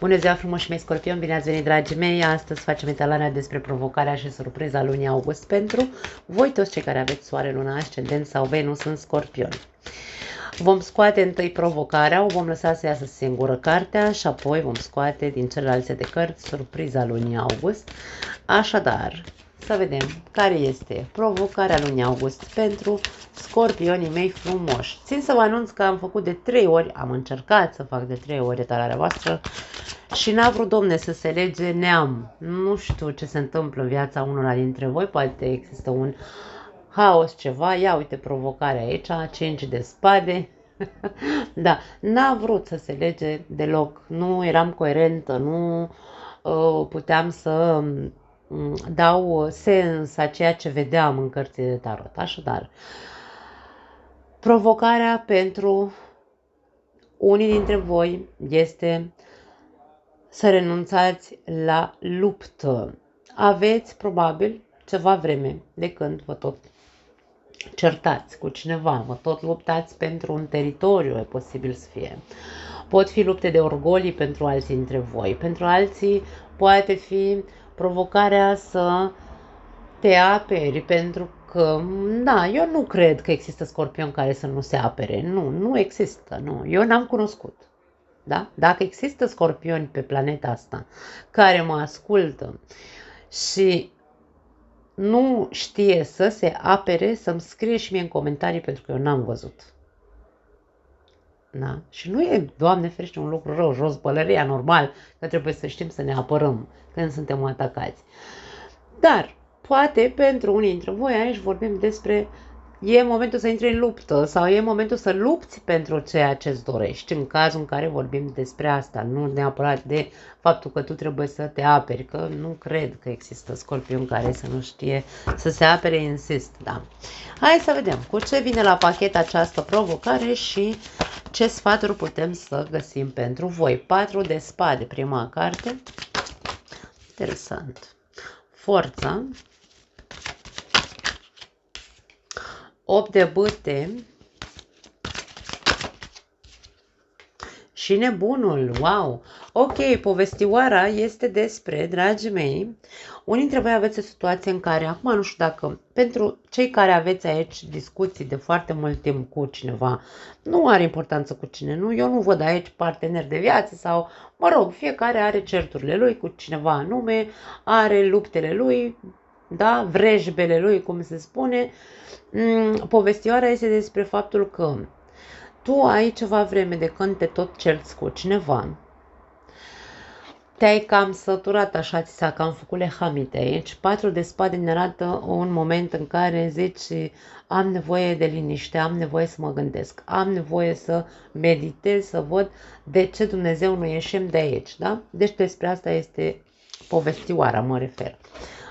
Bună ziua frumoși mei scorpioni, bine ați venit dragii mei. Astăzi facem etalarea despre provocarea și surpriza lunii august pentru voi toți cei care aveți soare, luna, ascendent sau Venus în scorpioni. Vom scoate întâi provocarea, o vom lăsa să iasă singură cartea și apoi vom scoate din celelalte de cărți surpriza lunii august. Așadar, să vedem care este provocarea lunii august pentru scorpionii mei frumoși. Țin să vă anunț că am făcut de 3 ori, am încercat să fac de 3 ori etalarea voastră și n-a vrut, domne, să se lege neam. Nu știu ce se întâmplă în viața unora dintre voi, poate există un haos, ceva. Ia uite provocarea aici, 5 de spade. Da, n-a vrut să se lege deloc, nu eram coerentă, nu puteam să dau sens a ceea ce vedeam în cărțile de tarot. Așadar, provocarea pentru unii dintre voi este să renunțați la luptă. Aveți probabil ceva vreme de când vă tot certați cu cineva, vă tot luptați pentru un teritoriu, e posibil să fie. Pot fi lupte de orgolii pentru alții dintre voi. Pentru alții poate fi provocarea să te aperi, pentru că, da, eu nu cred că există scorpion care să nu se apere. Nu există, nu. Eu n-am cunoscut. Da? Dacă există scorpioni pe planeta asta care mă ascultă și nu știe să se apere, să-mi scrie și mie în comentarii, pentru că eu n-am văzut. Da? Și nu e, Doamne ferește, un lucru rău, jos pălăria, normal, că trebuie să știm să ne apărăm când suntem atacați. Dar, poate, pentru unii dintre voi, aici vorbim despre e momentul să intri în luptă sau e momentul să lupți pentru ceea ce îți dorești, în cazul în care vorbim despre asta, nu neapărat de faptul că tu trebuie să te aperi, că nu cred că există scorpion care să nu știe să se apere, insist, da. Hai să vedem cu ce vine la pachet această provocare și ce sfaturi putem să găsim pentru voi. 4 de spade, prima carte. Interesant. Forța. 8 de bâte și nebunul. Wow! Ok, povestioara este despre, dragii mei, unii dintre voi aveți o situație în care, acum nu știu dacă, pentru cei care aveți aici discuții de foarte mult timp cu cineva, nu are importanță cu cine, nu? Eu nu văd aici parteneri de viață sau, mă rog, fiecare are certurile lui cu cineva anume, are luptele lui, da, vrejbele lui, cum se spune. Povestioara este despre faptul că tu ai ceva vreme de când te tot cerți cu cineva, te-ai cam săturat, așa ți s-a cam făcut lehamite aici. 4 de spade ne arată un moment în care zici am nevoie de liniște, am nevoie să mă gândesc, am nevoie să meditez, să văd de ce Dumnezeu nu ieșim de aici, da? Deci despre asta este povestioara, mă refer.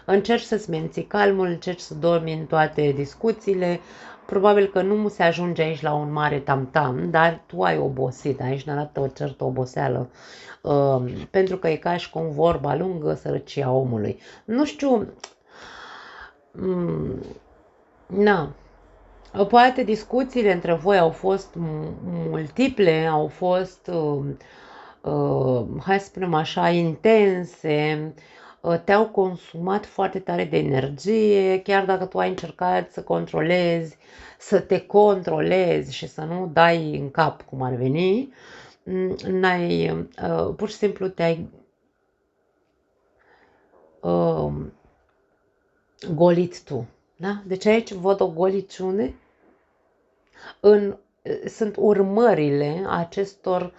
Încerci să-ți menții calmul, încerci să dormi în toate discuțiile, probabil că nu se ajunge aici la un mare tam-tam, dar tu ai obosit, aici ne arată o certă oboseală, pentru că e ca și cum vorba lungă, sărăcia omului. Nu știu, na, poate discuțiile între voi au fost multiple, au fost, hai să spunem așa, intense, te-au consumat foarte tare de energie, chiar dacă tu ai încercat să controlezi, să te controlezi și să nu dai în cap cum ar veni, pur și simplu te-ai golit tu. Da? Deci aici văd o goliciune, sunt urmările acestor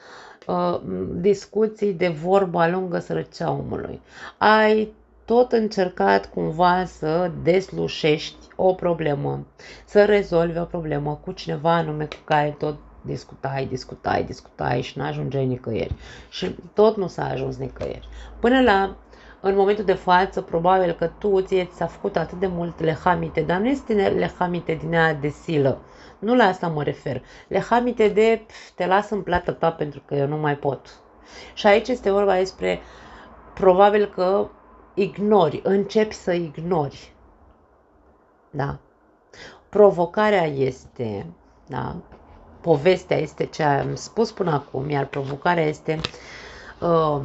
discuții de vorba lungă, sărăcea omului. Ai tot încercat cumva să deslușești o problemă, să rezolvi o problemă cu cineva anume cu care tot discutai și n-ajungeai nicăieri. Și tot nu s-a ajuns nicăieri. Până la, în momentul de față, probabil că tu ți s-a făcut atât de mult lehamite, dar nu este lehamite din aia de silă. Nu la asta mă refer. Lehamite de te las în plata ta pentru că eu nu mai pot. Și aici este vorba despre probabil că ignori, începi să ignori. Da. Provocarea este, da, povestea este ce am spus până acum, iar provocarea este Uh,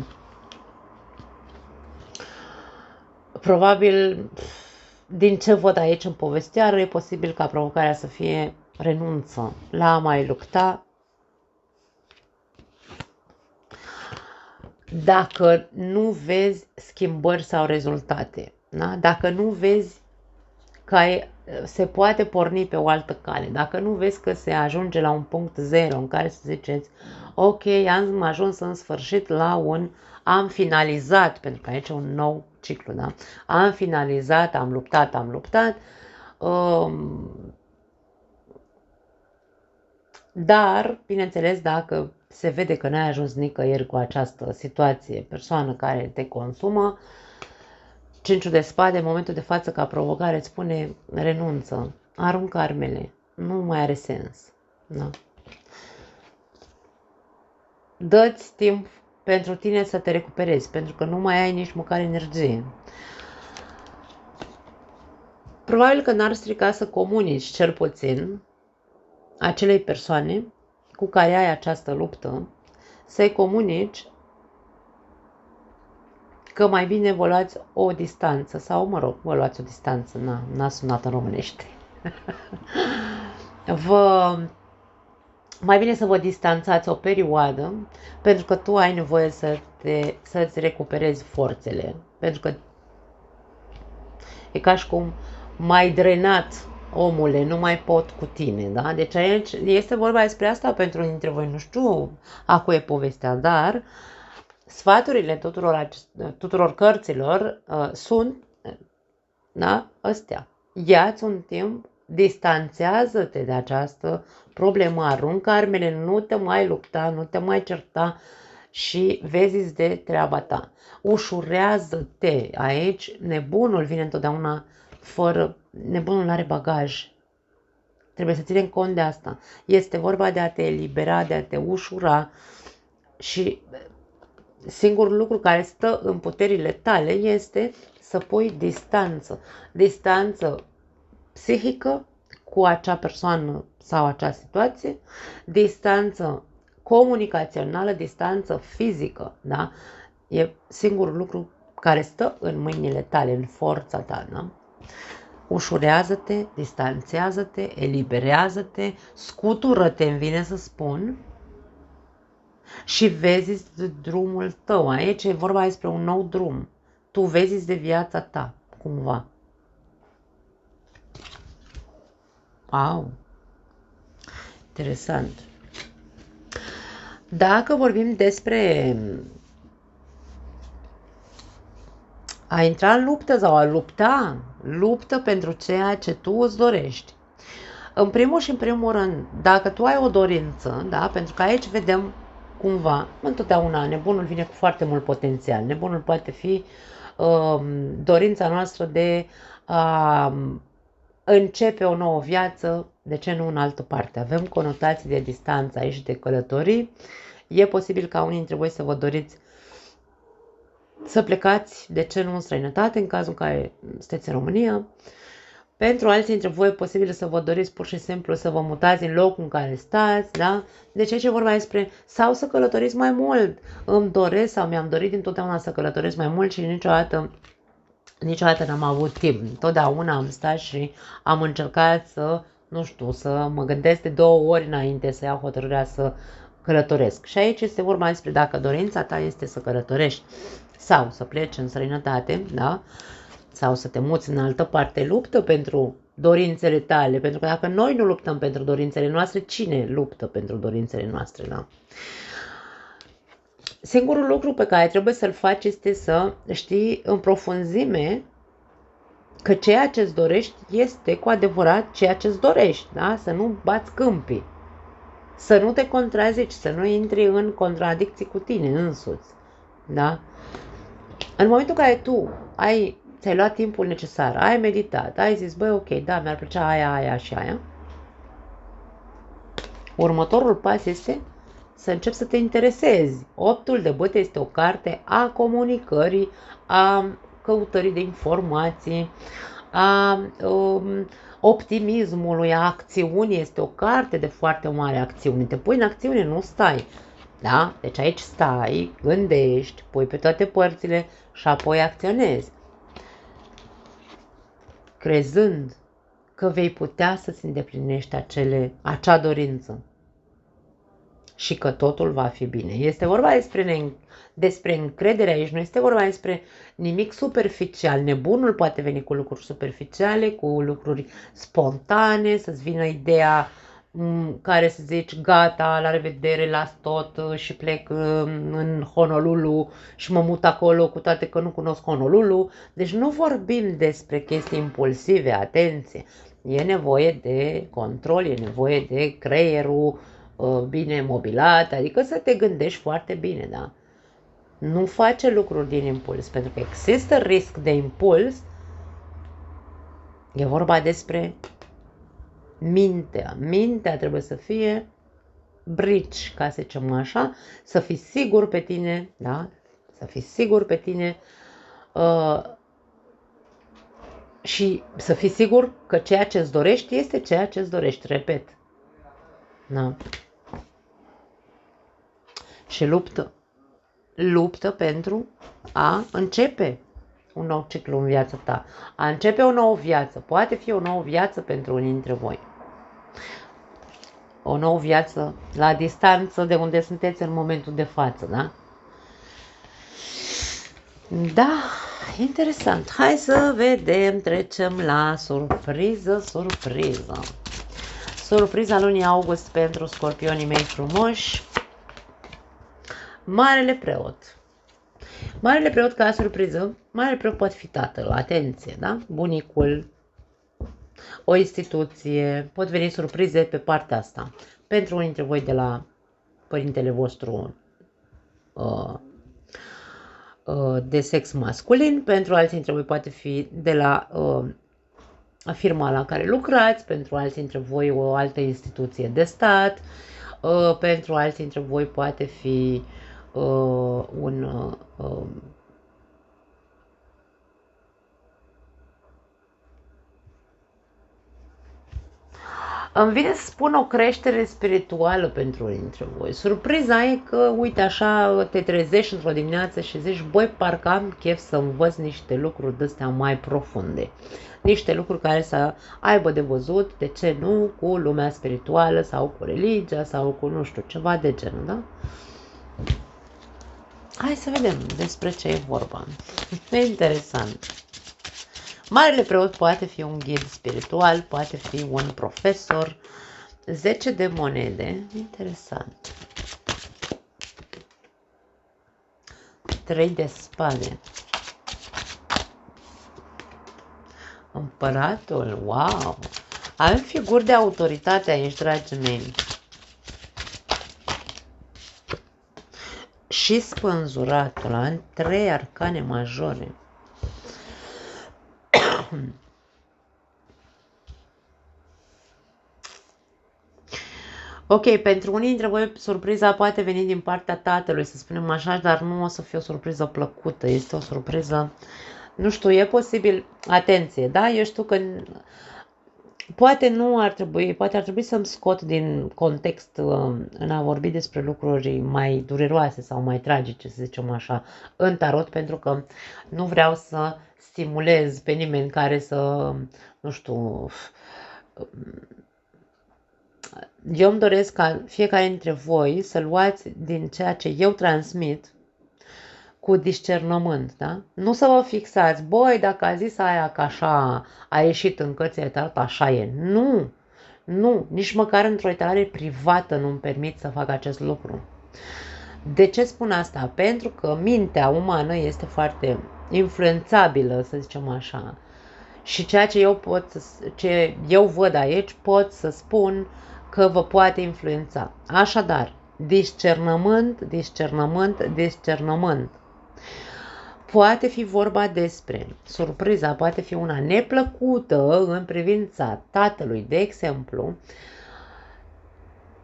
Probabil, din ce văd aici în povesteară, e posibil ca provocarea să fie renunță la a mai lupta. Dacă nu vezi schimbări sau rezultate, da? Dacă nu vezi că se poate porni pe o altă cale, dacă nu vezi că se ajunge la un punct zero în care să ziceți ok, am ajuns în sfârșit la am finalizat, pentru că aici e un nou ciclu, da? Am finalizat, am luptat, dar, bineînțeles, dacă se vede că n-ai ajuns nicăieri cu această situație, persoană care te consumă, Cinciul de spade, în momentul de față, ca provocare, îți spune renunță, aruncă armele, nu mai are sens. Da? Dă-ți timp pentru tine să te recuperezi, pentru că nu mai ai nici măcar energie. Probabil că n-ar strica să comunici cel puțin acelei persoane cu care ai această luptă, să-i comunici că mai bine vă luați o distanță sau, mă rog, vă luați o distanță, n-a sunat în românește. Mai bine să vă distanțați o perioadă, pentru că tu ai nevoie să-ți recuperezi forțele, pentru că e ca și cum mai drenat, omule, nu mai pot cu tine, da? Deci aici este vorba despre asta pentru unii dintre voi, nu știu a cui e povestea, dar sfaturile tuturor cărților sunt, da, astea. Ia-ți un timp, distanțează-te de această problemă, aruncă armele, nu te mai lupta, nu te mai certa și vezi de treaba ta. Ușurează-te. Aici nebunul vine întotdeauna nebunul are bagaj. Trebuie să ținem cont de asta. Este vorba de a te elibera, de a te ușura și singurul lucru care stă în puterile tale este să pui distanță. Distanță psihică cu acea persoană sau acea situație, distanță comunicațională, distanță fizică, da? E singurul lucru care stă în mâinile tale, în forța ta, da? Ușurează-te, distanțează-te, eliberează-te, scutură-te, îmi vine să spun, și vezi drumul tău. Aici e vorba despre un nou drum. Tu vezi de viața ta, cumva. Wow! Interesant. Dacă vorbim despre a intra în luptă sau a luptă pentru ceea ce tu îți dorești. În primul și în primul rând, dacă tu ai o dorință, da, pentru că aici vedem cumva, întotdeauna nebunul vine cu foarte mult potențial. Nebunul poate fi dorința noastră de a începe o nouă viață, de ce nu în altă parte. Avem conotații de distanță aici, de călătorii. E posibil ca unii dintre voi să vă doriți să plecați, de ce nu în străinătate, în cazul în care sunteți în România. Pentru alții dintre voi e posibil să vă doriți pur și simplu să vă mutați în locul în care stați, da? Deci aici e vorba despre sau să călătoriți mai mult. Îmi doresc sau mi-am dorit întotdeauna să călătoresc mai mult și niciodată n-am avut timp. Întotdeauna am stat și am încercat să mă gândesc de 2 ori înainte să iau hotărârea să călătoresc. Și aici este vorba despre dacă dorința ta este să călătorești sau să pleci în străinătate, da? Sau să te muți în altă parte, luptă pentru dorințele tale, pentru că dacă noi nu luptăm pentru dorințele noastre, cine luptă pentru dorințele noastre, da? Singurul lucru pe care trebuie să-l faci este să știi în profunzime că ceea ce îți dorești este cu adevărat ceea ce îți dorești, da? Să nu bați câmpii, să nu te contrazici, să nu intri în contradicții cu tine însuți, da? În momentul în care tu ți-ai luat timpul necesar, ai meditat, ai zis, băi, ok, da, mi-ar plăcea aia și aia, următorul pas este să începi să te interesezi. 8-ul de băte este o carte a comunicării, a căutării de informații, a optimismului, a acțiunii. Este o carte de foarte mare acțiune. Te pui în acțiune, nu stai. Da? Deci aici stai, gândești, pui pe toate părțile și apoi acționezi. Crezând că vei putea să-ți îndeplinești acea dorință și că totul va fi bine. Este vorba despre încredere aici, nu este vorba despre nimic superficial. Nebunul poate veni cu lucruri superficiale, cu lucruri spontane, să-ți vină ideea care să zici gata, la revedere, las tot și plec în Honolulu și mă mut acolo, cu toate că nu cunosc Honolulu. Deci nu vorbim despre chestii impulsive, atenție. E nevoie de control, e nevoie de creierul bine mobilat, adică să te gândești foarte bine, da? Nu face lucruri din impuls, pentru că există risc de impuls. E vorba despre mintea. Mintea trebuie să fie brici, ca să zicem așa, să fii sigur pe tine, da? Să fii sigur pe tine și să fii sigur că ceea ce îți dorești este ceea ce îți dorești, repet. Da? Și luptă pentru a începe un nou ciclu în viața ta. A începe o nouă viață. Poate fi o nouă viață pentru unii dintre voi. O nouă viață la distanță de unde sunteți în momentul de față, da? Da, interesant. Hai să vedem, trecem la surpriză. Surpriza lunii august pentru scorpionii mei frumoși. Marele preot. Marele preot ca surpriză, marele preot poate fi tatăl, atenție, da? Bunicul, o instituție, pot veni surprize pe partea asta. Pentru unii dintre voi de la părintele vostru de sex masculin, pentru alții dintre voi poate fi de la firma la care lucrați, pentru alții dintre voi o altă instituție de stat, pentru alții dintre voi poate fi îmi vine să spun o creștere spirituală pentru unii dintre voi. Surpriza e că, uite așa, te trezești într-o dimineață și zici, băi, parcă am chef să învăț niște lucruri de-astea mai profunde. Niște lucruri care să aibă de văzut, de ce nu, cu lumea spirituală sau cu religia sau cu, nu știu, ceva de genul, da? Hai să vedem despre ce e vorba. E interesant. Marele preot poate fi un ghid spiritual, poate fi un profesor. 10 de monede, interesant. 3 de spade. Împăratul, wow! Avem figuri de autoritate aici, dragii mei. Și spânzuratul, am 3 arcane majore. Ok, pentru unii dintre voi surpriza poate veni din partea tatălui, să spunem așa, dar nu o să fie o surpriză plăcută, este o surpriză, nu știu, e posibil, atenție, da, eu știu că poate nu ar trebui, poate ar trebui să-mi scot din context în a vorbi despre lucruri mai dureroase sau mai tragice, să zicem așa, în tarot, pentru că nu vreau să stimulez pe nimeni care să, nu știu, eu îmi doresc ca fiecare dintre voi să luați din ceea ce eu transmit cu discernământ, da? Nu să vă fixați, băi, dacă a zis aia că așa a ieșit în cărțile tarot, așa e. Nu, nu, nici măcar într-o etalare privată nu-mi permit să fac acest lucru. De ce spun asta? Pentru că mintea umană este foarte influențabilă, să zicem așa. Și ceea ce eu văd aici, pot să spun că vă poate influența. Așadar, discernământ. Poate fi vorba despre surpriza, poate fi una neplăcută în privința tatălui, de exemplu,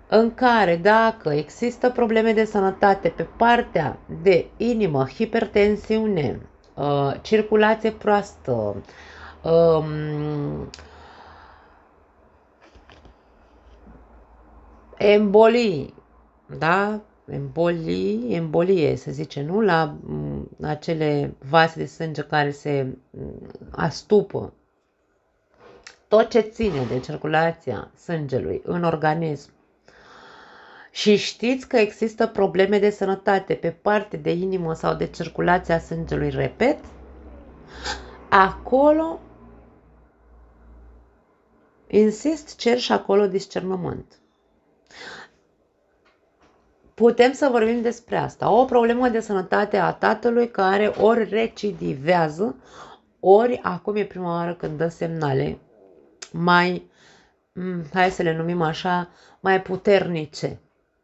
în care dacă există probleme de sănătate pe partea de inimă, hipertensiune, circulație proastă, embolii, da? embolie, se zice, nu? La acele vase de sânge care se astupă. Tot ce ține de circulația sângelui în organism. Și știți că există probleme de sănătate pe parte de inimă sau de circulația sângelui, repet, acolo, insist, cer și acolo discernământ. Putem să vorbim despre asta. O problemă de sănătate a tatălui care ori recidivează, ori acum e prima oară când dă semnale mai, hai să le numim așa, mai puternice.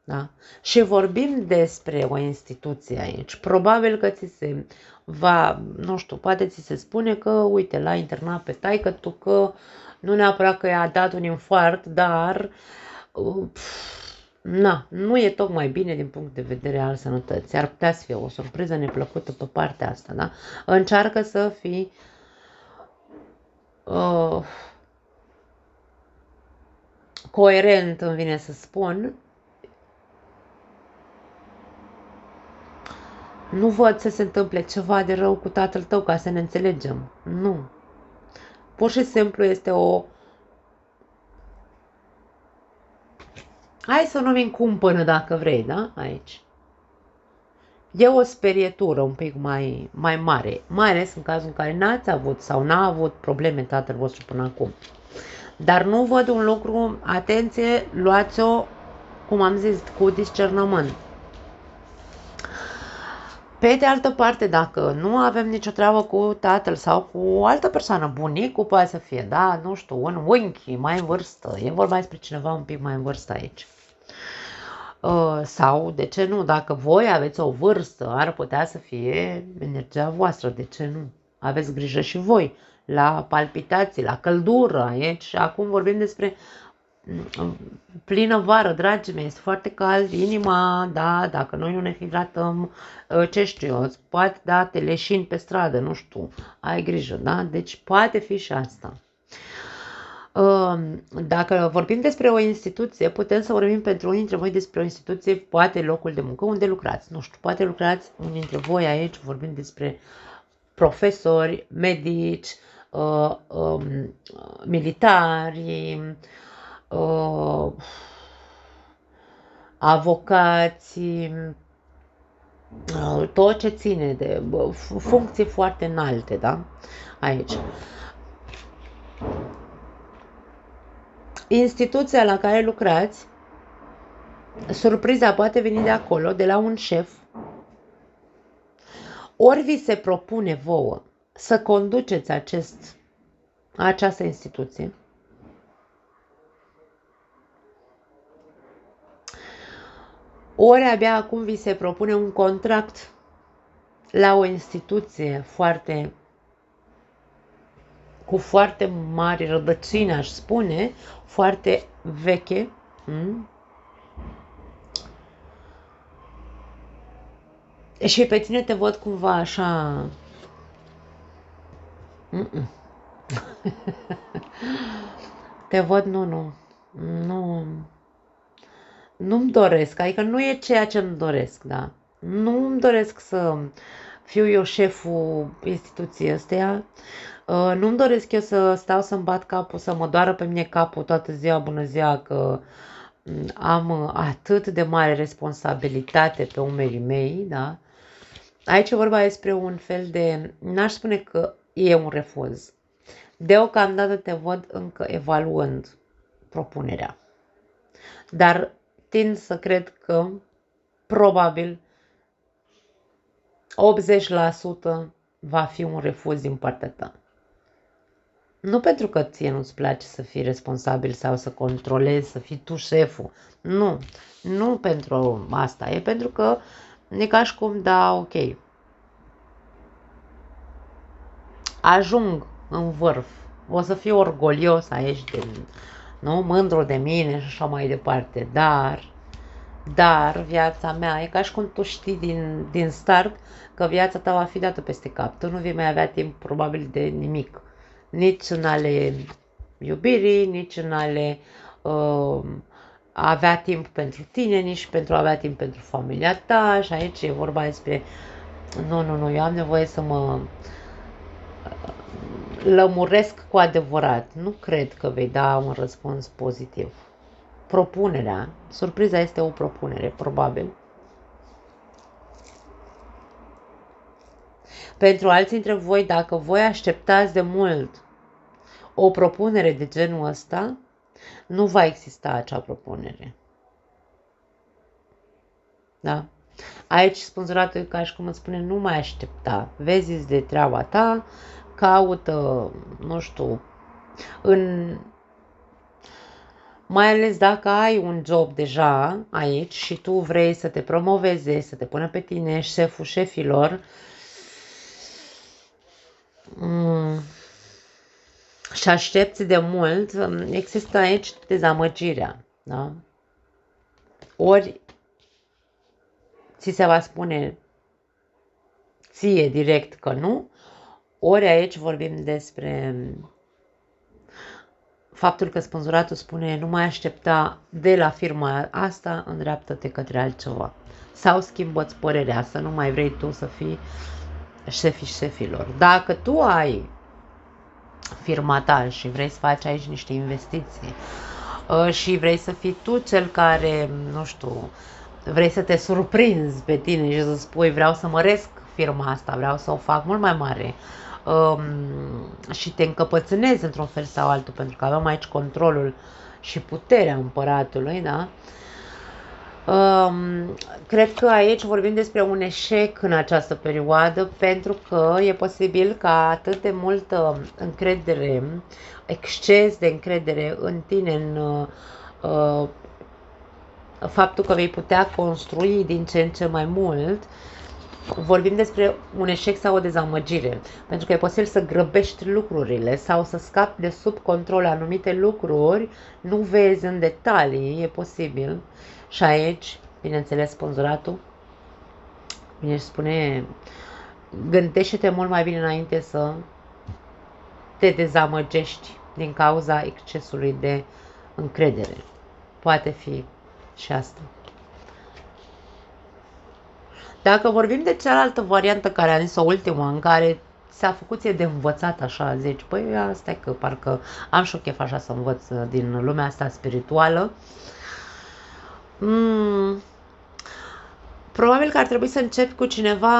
Da? Și vorbim despre o instituție aici. Probabil că ți se va, nu știu, poate ți se spune că, uite, l-a internat pe taică-tu, că nu neapărat că i-a dat un infart, dar nu e tocmai bine din punct de vedere al sănătății. Ar putea să fie o surpriză neplăcută pe partea asta, da? Încearcă să fii coerent, îmi vine să spun. Nu văd să se întâmple ceva de rău cu tatăl tău ca să ne înțelegem. Nu. Pur și simplu este o... Hai să o numim cumpănă dacă vrei, da? Aici. E o sperietură un pic mai mare, mai ales în cazul în care n-ați avut sau n-a avut probleme tatăl vostru până acum. Dar nu văd un lucru, atenție, luați-o, cum am zis, cu discernământ. Pe de altă parte, dacă nu avem nicio treabă cu tatăl sau cu o altă persoană, bunicul poate să fie, da, nu știu, un unchi mai în vârstă, e vorba despre cineva un pic mai în vârstă aici. Sau, de ce nu, dacă voi aveți o vârstă, ar putea să fie energia voastră, de ce nu? Aveți grijă și voi la palpitații, la căldură aici. Și acum vorbim despre plină vară, dragii mei, este foarte cald, inima, da, dacă noi nu ne hidratăm, ce știu eu, îți poate da te leșini pe stradă, nu știu, ai grijă, da? Deci poate fi și asta. Dacă vorbim despre o instituție, putem să vorbim pentru unii dintre voi despre o instituție, poate locul de muncă unde lucrați, nu știu, poate lucrați unii dintre voi aici, vorbim despre profesori, medici, militari, avocați, tot ce ține de funcții foarte înalte, da? Aici. Instituția la care lucrați, surpriza poate veni de acolo, de la un șef, ori vi se propune vouă să conduceți această instituție, ori abia acum vi se propune un contract la o instituție cu foarte mari rădăcini, aș spune, foarte veche. Și pe tine te văd cumva așa... Te văd, nu-mi doresc, adică nu e ceea ce îmi doresc, da. Nu-mi doresc să fiu eu șeful instituției astea, nu-mi doresc eu să stau să-mi bat capul, să mă doară pe mine capul toată ziua, bună ziua, că am atât de mare responsabilitate pe umerii mei, da. Aici e vorba despre un fel de, n-aș spune că e un refuz. Deocamdată te văd încă evaluând propunerea. Dar tind să cred că probabil 80% va fi un refuz din partea ta. Nu pentru că ție nu-ți place să fii responsabil sau să controlezi, să fii tu șeful. Nu pentru asta. E pentru că e ca și cum, da, ok, ajung în vârf, o să fiu orgolios aici, mândru de mine și așa mai departe, dar viața mea, e ca și cum tu știi din start că viața ta va fi dată peste cap. Tu nu vei mai avea timp probabil de nimic. Nici în ale iubirii, nici în ale a avea timp pentru tine, nici pentru a avea timp pentru familia ta. Și aici e vorba despre nu, eu am nevoie să mă lămuresc cu adevărat. Nu cred că vei da un răspuns pozitiv. Propunerea, surpriza este o propunere, probabil. Pentru alții dintre voi, dacă voi așteptați de mult o propunere de genul ăsta, nu va exista acea propunere. Da? Aici spânzuratul e ca și cum îți spune, nu mai aștepta, vezi de treaba ta, caută, nu știu, mai ales dacă ai un job deja aici și tu vrei să te promoveze, să te pună pe tine șeful șefilor, și aștepți de mult, există aici dezamăgirea. Da? Ori ți se va spune ție direct că nu, ori aici vorbim despre faptul că spânzuratul spune nu mai aștepta de la firma asta, îndreaptă-te către altceva. Sau schimbă-ți părerea, să nu mai vrei tu să fii șefii șefilor. Dacă tu ai firma ta și vrei să faci aici niște investiții și vrei să fii tu cel care, nu știu, vrei să te surprinzi pe tine și să spui vreau să măresc firma asta, vreau să o fac mult mai mare și te încăpățânezi într-un fel sau altul, pentru că avem aici controlul și puterea împăratului, da? Cred că aici vorbim despre un eșec în această perioadă, pentru că e posibil ca atât de multă încredere, exces de încredere în tine, în faptul că vei putea construi din ce în ce mai mult, vorbim despre un eșec sau o dezamăgire, pentru că e posibil să grăbești lucrurile sau să scapi de sub control anumite lucruri, nu vezi în detalii, e posibil. Și aici, bineînțeles, spânzuratul vine și spune, gândește-te mult mai bine înainte să te dezamăgești din cauza excesului de încredere. Poate fi și asta. Dacă vorbim de cealaltă variantă care a zis-o ultima, în care s-a făcut ție de învățat așa, zici, păi stai că parcă am și o chef așa să învăț din lumea asta spirituală, probabil că ar trebui să începi cu cineva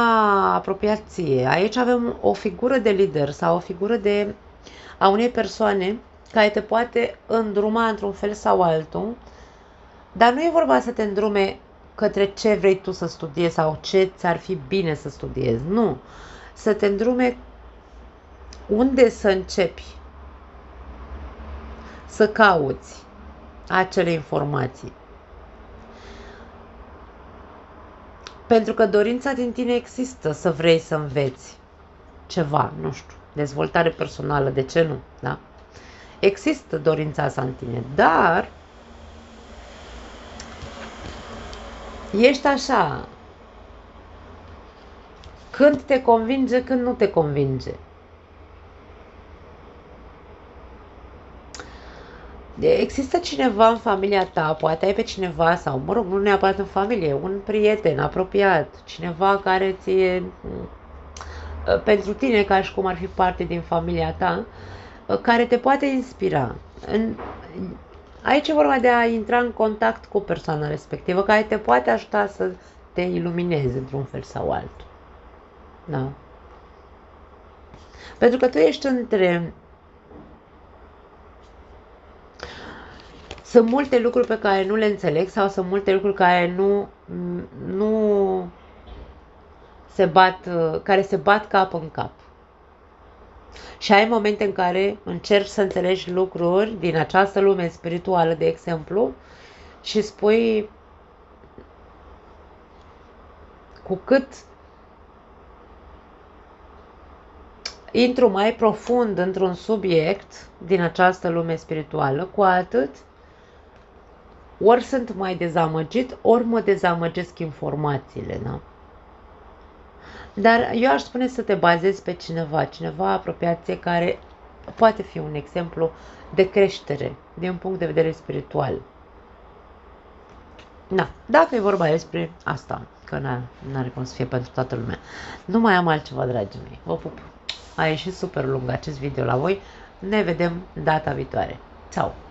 apropiat ție. Aici avem o figură de lider sau o figură a unei persoane care te poate îndruma într-un fel sau altul, dar nu e vorba să te îndrume către ce vrei tu să studiezi sau ce ți-ar fi bine să studiezi. Nu. Să te îndrume unde să începi să cauți acele informații. Pentru că dorința din tine există să vrei să înveți ceva, nu știu, dezvoltare personală, de ce nu, da? Există dorința asta în tine, dar ești așa, când te convinge, când nu te convinge. Există cineva în familia ta, poate ai pe cineva sau, mă rog, nu neapărat în familie, un prieten apropiat, cineva care ție, pentru tine, ca și cum ar fi parte din familia ta, care te poate inspira. Aici e vorba de a intra în contact cu persoana respectivă, care te poate ajuta să te iluminezi într-un fel sau altul. Da? Pentru că tu ești între... Sunt multe lucruri pe care nu le înțeleg sau sunt multe lucruri care nu care se bat cap în cap. Și ai momente în care încerci să înțelegi lucruri din această lume spirituală, de exemplu, și spui, cu cât intru mai profund într-un subiect din această lume spirituală, cu atât ori sunt mai dezamăgit, ori mă dezamăgesc informațiile, da? Dar eu aș spune să te bazezi pe cineva apropiat ție, care poate fi un exemplu de creștere din punct de vedere spiritual. Da, dacă e vorba despre asta, că n-are cum să fie pentru toată lumea. Nu mai am altceva, dragii mei. Vă pup. A ieșit super lung acest video la voi. Ne vedem data viitoare. Ciao!